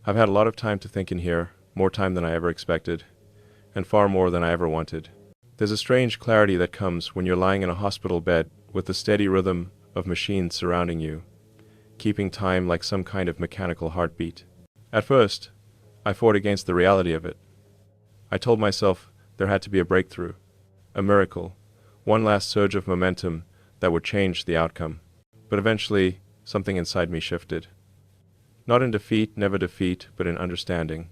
I've had a lot of time to think in here, more time than I ever expected, and far more than I ever wanted. There's a strange clarity that comes when you're lying in a hospital bed with the steady rhythm of machines surrounding you, keeping time like some kind of mechanical heartbeat. At first, I fought against the reality of it. I told myself there had to be a breakthrough, a miracle, one last surge of momentum that would change the outcome. But eventually, something inside me shifted. Not in defeat, never defeat, but in understanding.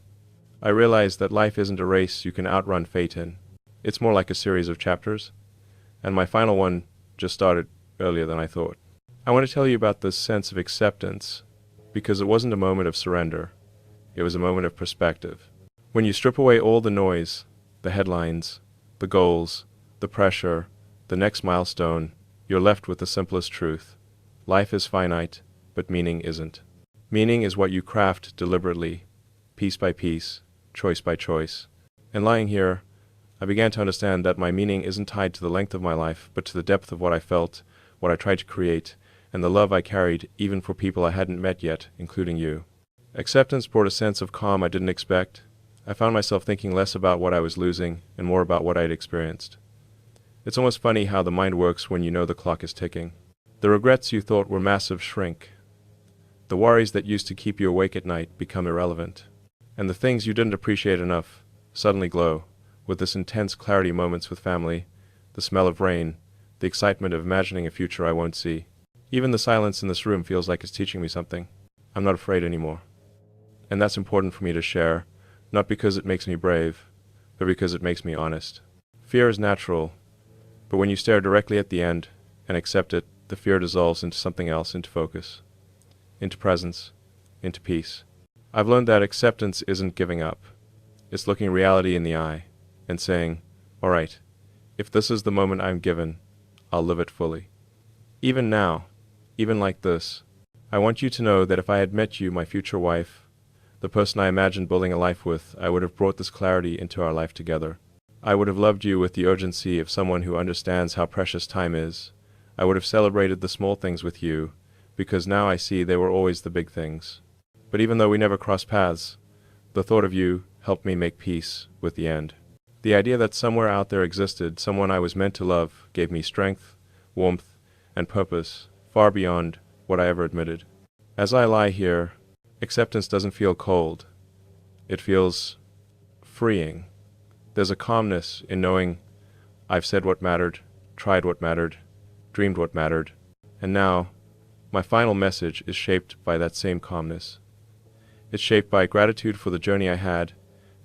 I realized that life isn't a race you can outrun fate in. It's more like a series of chapters, and my final one just started earlier than I thought. I want to tell you about this sense of acceptance, because it wasn't a moment of surrender. It was a moment of perspective. When you strip away all the noise, the headlines, the goals, the pressure, the next milestone, you're left with the simplest truth. Life is finite, but meaning isn't. Meaning is what you craft deliberately, piece by piece, choice by choice. And lying here, I began to understand that my meaning isn't tied to the length of my life, but to the depth of what I felt, what I tried to create, and the love I carried even for people I hadn't met yet, including you. Acceptance brought a sense of calm I didn't expect. I found myself thinking less about what I was losing and more about what I had experienced. It's almost funny how the mind works when you know the clock is ticking. The regrets you thought were massive shrink. The worries that used to keep you awake at night become irrelevant. And the things you didn't appreciate enough suddenly glow, with this intense clarity moments with family, the smell of rain, the excitement of imagining a future I won't see. Even the silence in this room feels like it's teaching me something. I'm not afraid anymore. And that's important for me to share, not because it makes me brave, but because it makes me honest. Fear is natural, but when you stare directly at the end and accept it, the fear dissolves into something else, into focus, into presence, into peace. I've learned that acceptance isn't giving up. It's looking reality in the eye and saying, all right, if this is the moment I'm given, I'll live it fully. Even now, even like this, I want you to know that if I had met you, my future wife, the person I imagined building a life with, I would have brought this clarity into our life together. I would have loved you with the urgency of someone who understands how precious time is. I would have celebrated the small things with you, because now I see they were always the big things. But even though we never crossed paths, the thought of you helped me make peace with the end. The idea that somewhere out there existed someone I was meant to love gave me strength, warmth, and purpose far beyond what I ever admitted. As I lie here, acceptance doesn't feel cold. It feels freeing. There's a calmness in knowing I've said what mattered, tried what mattered, dreamed what mattered, and now my final message is shaped by that same calmness. It's shaped by gratitude for the journey I had,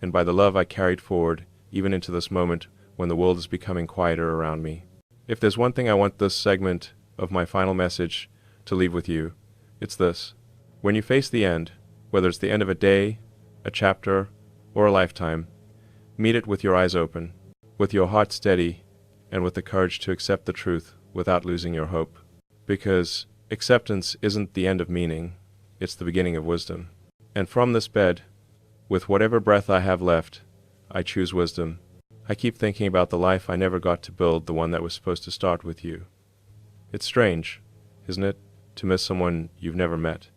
and by the love I carried forward even into this moment when the world is becoming quieter around me. If there's one thing I want this segment of my final message to leave with you, it's this. When you face the end, whether it's the end of a day, a chapter, or a lifetime, meet it with your eyes open, with your heart steady, and with the courage to accept the truth without losing your hope. Because acceptance isn't the end of meaning, it's the beginning of wisdom. And from this bed, with whatever breath I have left, I choose wisdom. I keep thinking about the life I never got to build, the one that was supposed to start with you. It's strange, isn't it, to miss someone you've never met?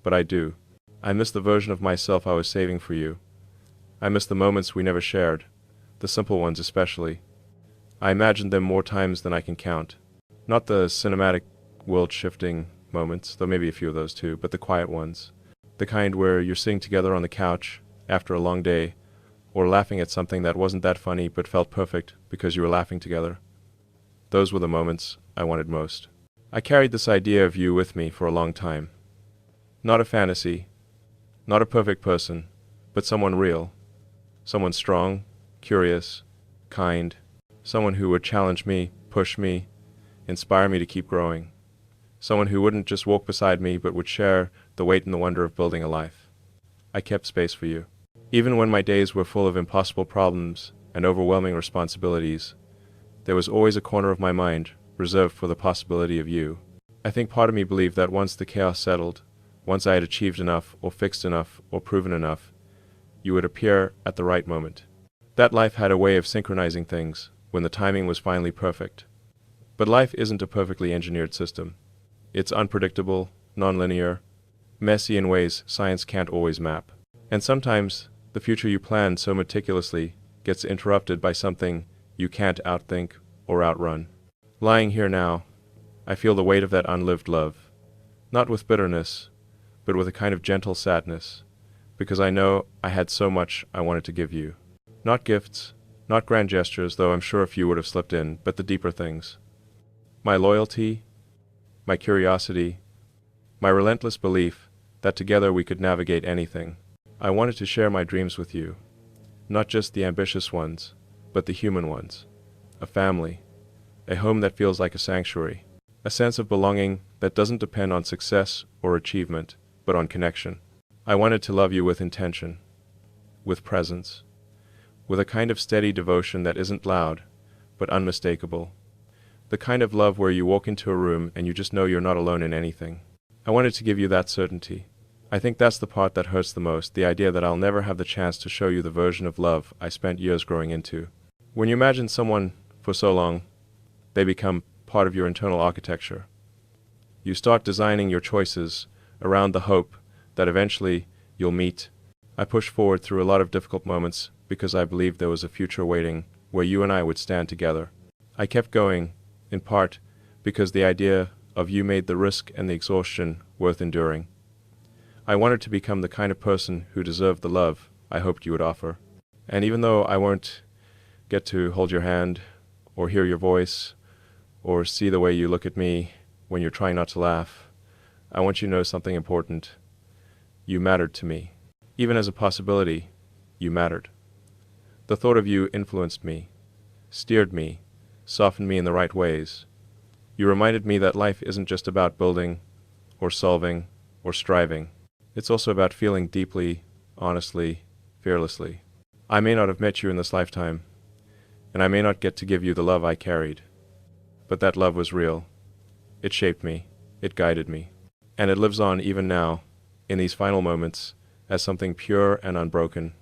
But I do. I miss the version of myself I was saving for you. I miss the moments we never shared, the simple ones especially. I imagined them more times than I can count. Not the cinematic, world-shifting moments, though maybe a few of those too, but the quiet ones. The kind where you're sitting together on the couch after a long day, or laughing at something that wasn't that funny but felt perfect because you were laughing together. Those were the moments I wanted most. I carried this idea of you with me for a long time. Not a fantasy, not a perfect person, but someone real. Someone strong, curious, kind. Someone who would challenge me, push me, inspire me to keep growing. Someone who wouldn't just walk beside me but would share the weight and the wonder of building a life. I kept space for you. Even when my days were full of impossible problems and overwhelming responsibilities, there was always a corner of my mind reserved for the possibility of you. I think part of me believed that once the chaos settled, once I had achieved enough, or fixed enough, or proven enough, you would appear at the right moment. That life had a way of synchronizing things when the timing was finally perfect. But life isn't a perfectly engineered system. It's unpredictable, nonlinear, messy in ways science can't always map. And sometimes the future you plan so meticulously gets interrupted by something you can't outthink or outrun. Lying here now, I feel the weight of that unlived love, not with bitterness, but with a kind of gentle sadness, because I know I had so much I wanted to give you. Not gifts, not grand gestures, though I'm sure a few would have slipped in, but the deeper things. My loyalty, my curiosity, my relentless belief that together we could navigate anything. I wanted to share my dreams with you, not just the ambitious ones, but the human ones. A family, a home that feels like a sanctuary, a sense of belonging that doesn't depend on success or achievement, but on connection. I wanted to love you with intention, with presence, with a kind of steady devotion that isn't loud, but unmistakable. The kind of love where you walk into a room and you just know you're not alone in anything. I wanted to give you that certainty. I think that's the part that hurts the most, the idea that I'll never have the chance to show you the version of love I spent years growing into. When you imagine someone for so long, they become part of your internal architecture. You start designing your choices around the hope that eventually you'll meet. I pushed forward through a lot of difficult moments because I believed there was a future waiting where you and I would stand together. I kept going, in part, because the idea of you made the risk and the exhaustion worth enduring. I wanted to become the kind of person who deserved the love I hoped you would offer. And even though I won't get to hold your hand, or hear your voice, or see the way you look at me when you're trying not to laugh, I want you to know something important. You mattered to me. Even as a possibility, you mattered. The thought of you influenced me, steered me, softened me in the right ways. You reminded me that life isn't just about building, or solving, or striving. It's also about feeling deeply, honestly, fearlessly. I may not have met you in this lifetime, and I may not get to give you the love I carried, but that love was real. It shaped me, it guided me, and it lives on even now, in these final moments, as something pure and unbroken.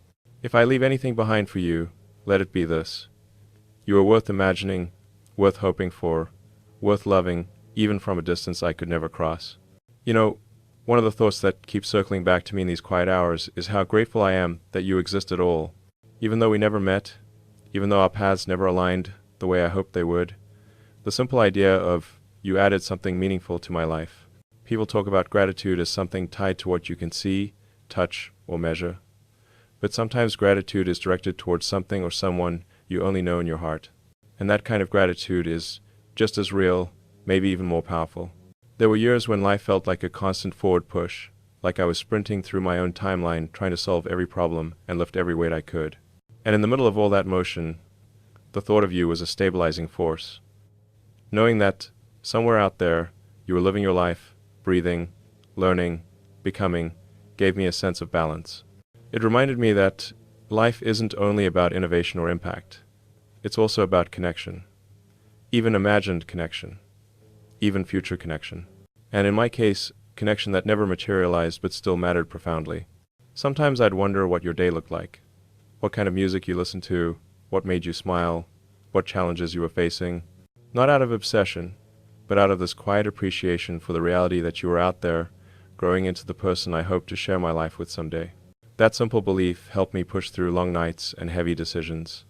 If I leave anything behind for you, let it be this. You are worth imagining, worth hoping for, worth loving, even from a distance I could never cross. You know, one of the thoughts that keeps circling back to me in these quiet hours is how grateful I am that you exist at all. Even though we never met, even though our paths never aligned the way I hoped they would, the simple idea of you added something meaningful to my life. People talk about gratitude as something tied to what you can see, touch, or measure. But sometimes gratitude is directed towards something or someone you only know in your heart. And that kind of gratitude is just as real, maybe even more powerful. There were years when life felt like a constant forward push, like I was sprinting through my own timeline trying to solve every problem and lift every weight I could. And in the middle of all that motion, the thought of you was a stabilizing force. Knowing that somewhere out there you were living your life, breathing, learning, becoming, gave me a sense of balance. It reminded me that life isn't only about innovation or impact. It's also about connection. Even imagined connection. Even future connection. And in my case, connection that never materialized but still mattered profoundly. Sometimes I'd wonder what your day looked like. What kind of music you listened to, what made you smile, what challenges you were facing. Not out of obsession, but out of this quiet appreciation for the reality that you were out there, growing into the person I hope to share my life with someday. That simple belief helped me push through long nights and heavy decisions.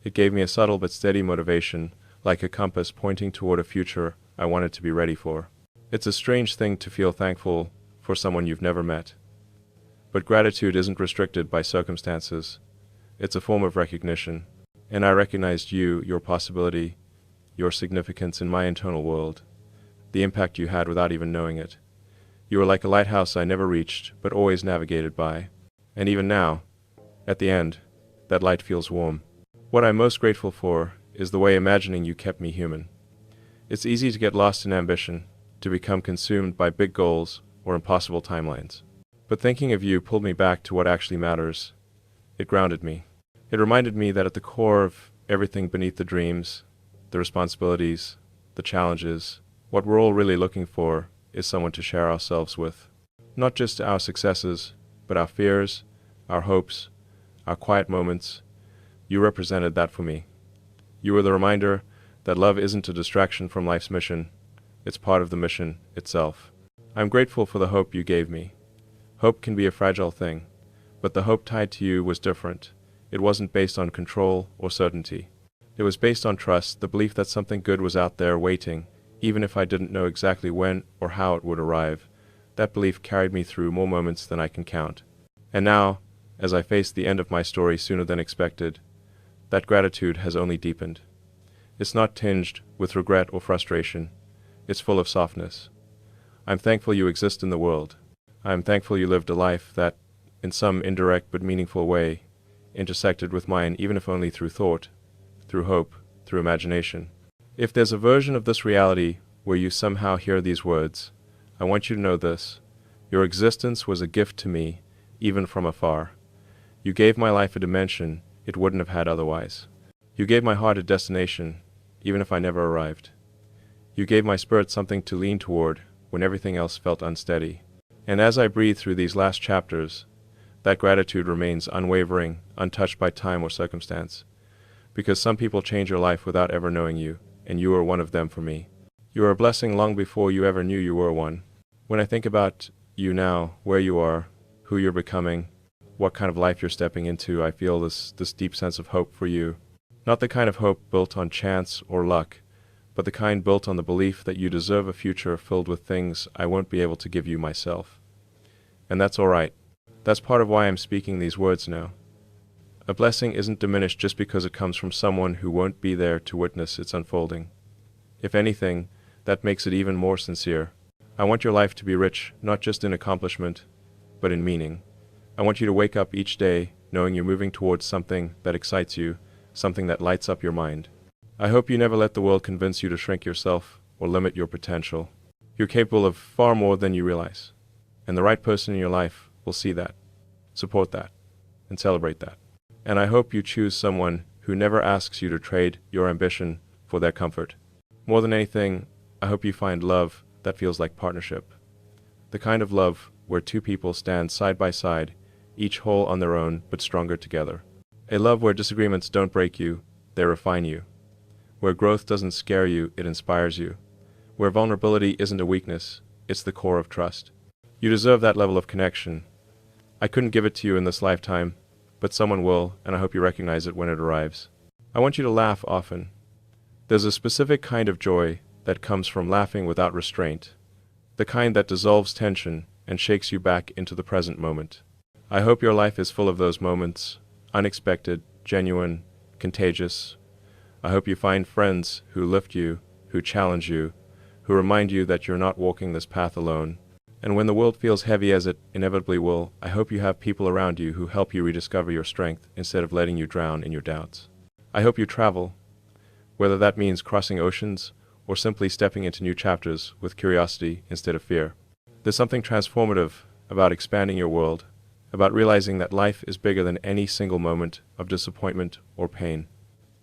It gave me a subtle but steady motivation, like a compass pointing toward a future I wanted to be ready for. It's a strange thing to feel thankful for someone you've never met. But gratitude isn't restricted by circumstances. It's a form of recognition. And I recognized you, your possibility, your significance in my internal world, the impact you had without even knowing it. You were like a lighthouse I never reached, but always navigated by. And even now, at the end, that light feels warm. What I'm most grateful for is the way imagining you kept me human. It's easy to get lost in ambition, to become consumed by big goals or impossible timelines. But thinking of you pulled me back to what actually matters. It grounded me. It reminded me that at the core of everything beneath the dreams, the responsibilities, the challenges, what we're all really looking for is someone to share ourselves with. Not just our successes, but our fears, our hopes, our quiet moments. You represented that for me. You were the reminder that love isn't a distraction from life's mission. It's part of the mission itself. I'm grateful for the hope you gave me. Hope can be a fragile thing, But the hope tied to you was different. It wasn't based on control or certainty. It was based on trust, the belief that something good was out there waiting, even if I didn't know exactly when or how it would arrive. That belief carried me through more moments than I can count. And now, as I face the end of my story sooner than expected, that gratitude has only deepened. It's not tinged with regret or frustration. It's full of softness. I'm thankful you exist in the world. I'm thankful you lived a life that, in some indirect but meaningful way, intersected with mine, even if only through thought, through hope, through imagination. If there's a version of this reality where you somehow hear these words, I want you to know this. Your existence was a gift to me, even from afar. You gave my life a dimension it wouldn't have had otherwise. You gave my heart a destination, even if I never arrived. You gave my spirit something to lean toward when everything else felt unsteady. And as I breathe through these last chapters, that gratitude remains unwavering, untouched by time or circumstance. Because some people change your life without ever knowing you, and you are one of them for me. You are a blessing long before you ever knew you were one. When I think about you now, where you are, who you're becoming, what kind of life you're stepping into, I feel this deep sense of hope for you. Not the kind of hope built on chance or luck, but the kind built on the belief that you deserve a future filled with things I won't be able to give you myself. And that's all right. That's part of why I'm speaking these words now. A blessing isn't diminished just because it comes from someone who won't be there to witness its unfolding. If anything, that makes it even more sincere. I want your life to be rich, not just in accomplishment, but in meaning. I want you to wake up each day knowing you're moving towards something that excites you, something that lights up your mind. I hope you never let the world convince you to shrink yourself or limit your potential. You're capable of far more than you realize. And the right person in your life will see that, support that, and celebrate that. And I hope you choose someone who never asks you to trade your ambition for their comfort. More than anything, I hope you find love that feels like partnership. The kind of love where two people stand side by side, each whole on their own, but stronger together. A love where disagreements don't break you, they refine you. Where growth doesn't scare you, it inspires you. Where vulnerability isn't a weakness, it's the core of trust. You deserve that level of connection. I couldn't give it to you in this lifetime, but someone will, and I hope you recognize it when it arrives. I want you to laugh often. There's a specific kind of joy that comes from laughing without restraint, the kind that dissolves tension and shakes you back into the present moment. I hope your life is full of those moments, unexpected, genuine, contagious. I hope you find friends who lift you, who challenge you, who remind you that you're not walking this path alone. And when the world feels heavy, as it inevitably will, I hope you have people around you who help you rediscover your strength instead of letting you drown in your doubts. I hope you travel, whether that means crossing oceans or simply stepping into new chapters with curiosity instead of fear. There's something transformative about expanding your world, about realizing that life is bigger than any single moment of disappointment or pain.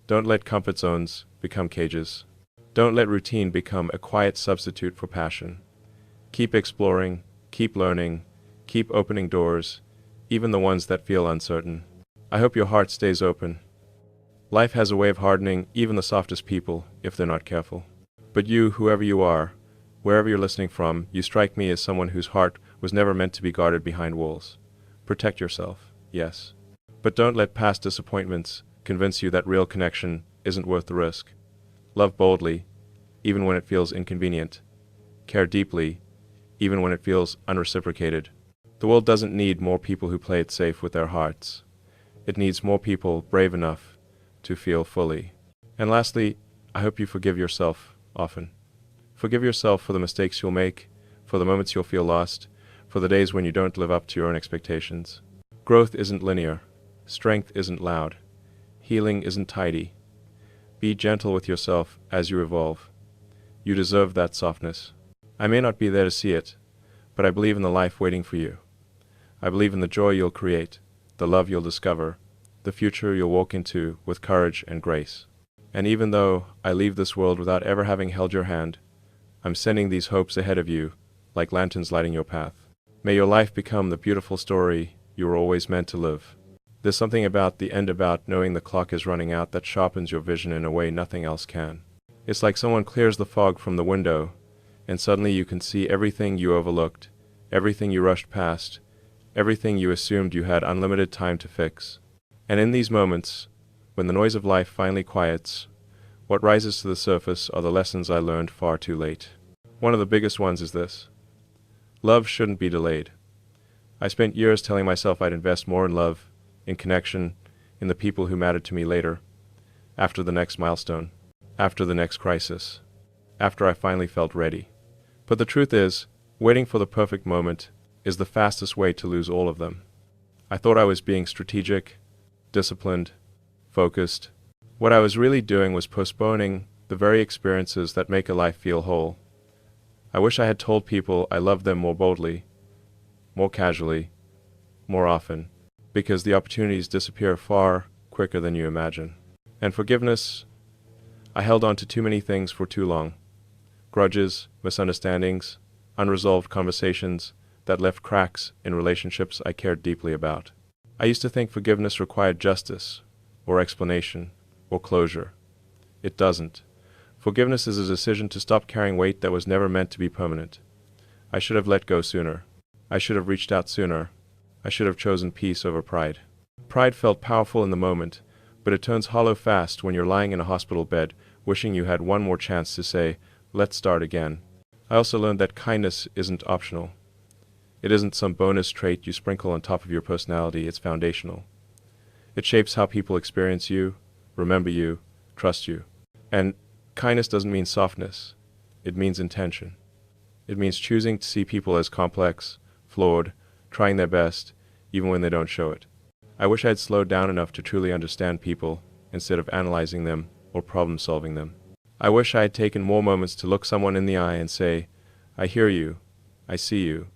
Don't let comfort zones become cages. Don't let routine become a quiet substitute for passion. Keep exploring, keep learning, keep opening doors, even the ones that feel uncertain. I hope your heart stays open. Life has a way of hardening even the softest people if they're not careful. But you, whoever you are, wherever you're listening from, you strike me as someone whose heart was never meant to be guarded behind walls. Protect yourself, yes. But don't let past disappointments convince you that real connection isn't worth the risk. Love boldly, even when it feels inconvenient. Care deeply, even when it feels unreciprocated. The world doesn't need more people who play it safe with their hearts. It needs more people brave enough to feel fully. And lastly, I hope you forgive yourself often. Forgive yourself for the mistakes you'll make, for the moments you'll feel lost, for the days when you don't live up to your own expectations. Growth isn't linear. Strength isn't loud. Healing isn't tidy. Be gentle with yourself as you evolve. You deserve that softness. I may not be there to see it, but I believe in the life waiting for you. I believe in the joy you'll create, the love you'll discover, the future you'll walk into with courage and grace. And even though I leave this world without ever having held your hand, I'm sending these hopes ahead of you, like lanterns lighting your path. May your life become the beautiful story you were always meant to live. There's something about the end, about knowing the clock is running out, that sharpens your vision in a way nothing else can. It's like someone clears the fog from the window, and suddenly you can see everything you overlooked, everything you rushed past, everything you assumed you had unlimited time to fix. And in these moments, when the noise of life finally quiets, what rises to the surface are the lessons I learned far too late. One of the biggest ones is this: love shouldn't be delayed. I spent years telling myself I'd invest more in love, in connection, in the people who mattered to me later, after the next milestone, after the next crisis, after I finally felt ready. But the truth is, waiting for the perfect moment is the fastest way to lose all of them. I thought I was being strategic, disciplined, focused. What I was really doing was postponing the very experiences that make a life feel whole. I wish I had told people I loved them more boldly, more casually, more often, because the opportunities disappear far quicker than you imagine. And forgiveness, I held on to too many things for too long. Grudges, misunderstandings, unresolved conversations that left cracks in relationships I cared deeply about. I used to think forgiveness required justice, or explanation, or closure. It doesn't. Forgiveness is a decision to stop carrying weight that was never meant to be permanent. I should have let go sooner. I should have reached out sooner. I should have chosen peace over pride. Pride felt powerful in the moment, but it turns hollow fast when you're lying in a hospital bed, wishing you had one more chance to say, "Let's start again." I also learned that kindness isn't optional. It isn't some bonus trait you sprinkle on top of your personality, it's foundational. It shapes how people experience you, remember you, trust you. And kindness doesn't mean softness. It means intention. It means choosing to see people as complex, flawed, trying their best, even when they don't show it. I wish I had slowed down enough to truly understand people, instead of analyzing them or problem-solving them. I wish I had taken more moments to look someone in the eye and say, "I hear you, I see you."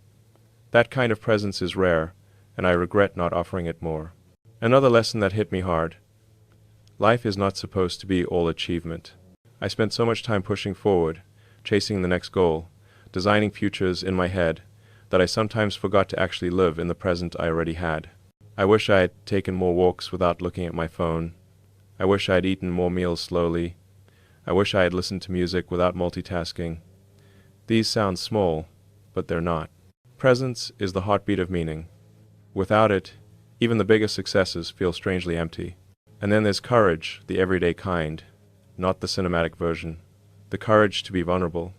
That kind of presence is rare, and I regret not offering it more. Another lesson that hit me hard: life is not supposed to be all achievement. I spent so much time pushing forward, chasing the next goal, designing futures in my head, that I sometimes forgot to actually live in the present I already had. I wish I had taken more walks without looking at my phone. I wish I had eaten more meals slowly. I wish I had listened to music without multitasking. These sound small, but they're not. Presence is the heartbeat of meaning. Without it, even the biggest successes feel strangely empty. And then there's courage, the everyday kind, not the cinematic version. The courage to be vulnerable,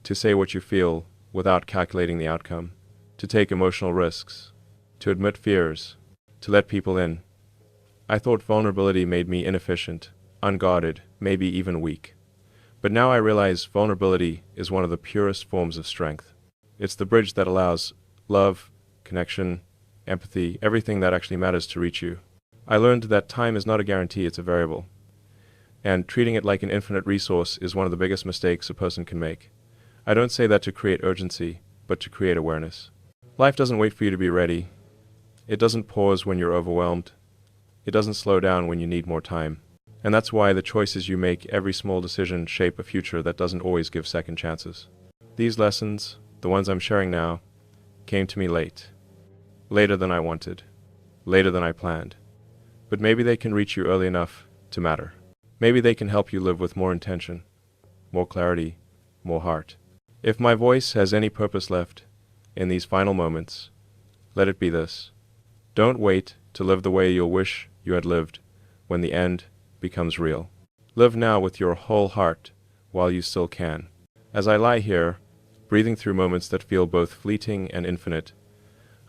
to say what you feel without calculating the outcome, to take emotional risks, to admit fears, to let people in. I thought vulnerability made me inefficient, unguarded, maybe even weak. But now I realize vulnerability is one of the purest forms of strength. It's the bridge that allows love, connection, empathy, everything that actually matters to reach you. I learned that time is not a guarantee, it's a variable. And treating it like an infinite resource is one of the biggest mistakes a person can make. I don't say that to create urgency, but to create awareness. Life doesn't wait for you to be ready. It doesn't pause when you're overwhelmed. It doesn't slow down when you need more time. And that's why the choices you make, every small decision, shape a future that doesn't always give second chances. These lessons, the ones I'm sharing now, came to me late. Later than I wanted. Later than I planned. But maybe they can reach you early enough to matter. Maybe they can help you live with more intention, more clarity, more heart. If my voice has any purpose left in these final moments, let it be this: don't wait to live the way you'll wish you had lived when the end becomes real. Live now with your whole heart while you still can. As I lie here, breathing through moments that feel both fleeting and infinite,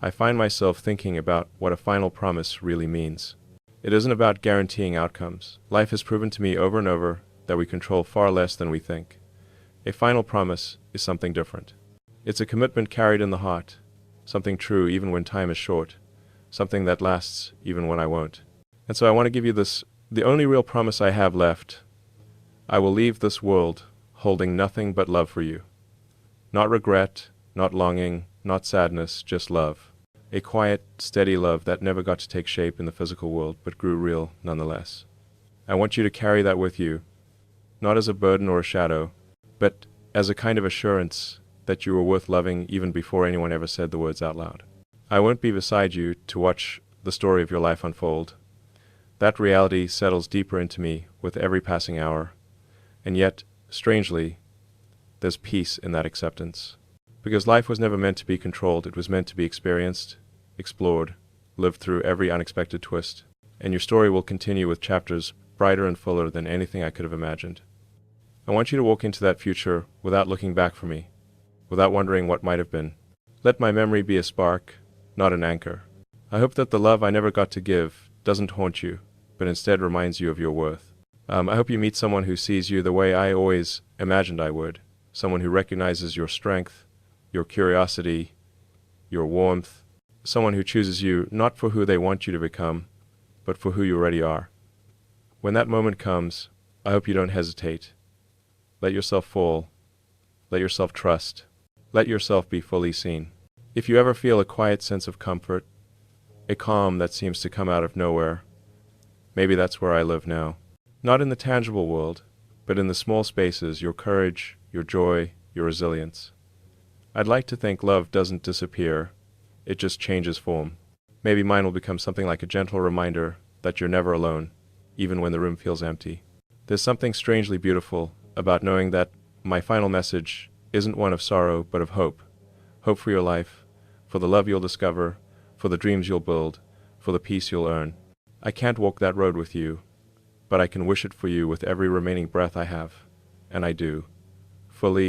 I find myself thinking about what a final promise really means. It isn't about guaranteeing outcomes. Life has proven to me over and over that we control far less than we think. A final promise is something different. It's a commitment carried in the heart, something true even when time is short, something that lasts even when I won't. And so I want to give you this, the only real promise I have left. I will leave this world holding nothing but love for you. Not regret, not longing, not sadness, just love. A quiet, steady love that never got to take shape in the physical world, but grew real nonetheless. I want you to carry that with you, not as a burden or a shadow, but as a kind of assurance that you were worth loving even before anyone ever said the words out loud. I won't be beside you to watch the story of your life unfold. That reality settles deeper into me with every passing hour, and yet, strangely, there's peace in that acceptance. Because life was never meant to be controlled, it was meant to be experienced, explored, lived through every unexpected twist. And your story will continue with chapters brighter and fuller than anything I could have imagined. I want you to walk into that future without looking back for me, without wondering what might have been. Let my memory be a spark, not an anchor. I hope that the love I never got to give doesn't haunt you, but instead reminds you of your worth. I hope you meet someone who sees you the way I always imagined I would, someone who recognizes your strength, your curiosity, your warmth, someone who chooses you not for who they want you to become, but for who you already are. When that moment comes, I hope you don't hesitate. Let yourself fall. Let yourself trust. Let yourself be fully seen. If you ever feel a quiet sense of comfort, a calm that seems to come out of nowhere, maybe that's where I live now. Not in the tangible world, but in the small spaces, your courage, your joy, your resilience. I'd like to think love doesn't disappear, it just changes form. Maybe mine will become something like a gentle reminder that you're never alone, even when the room feels empty. There's something strangely beautiful about knowing that my final message isn't one of sorrow, but of hope. Hope for your life, for the love you'll discover, for the dreams you'll build, for the peace you'll earn. I can't walk that road with you, but I can wish it for you with every remaining breath I have, and I do, fully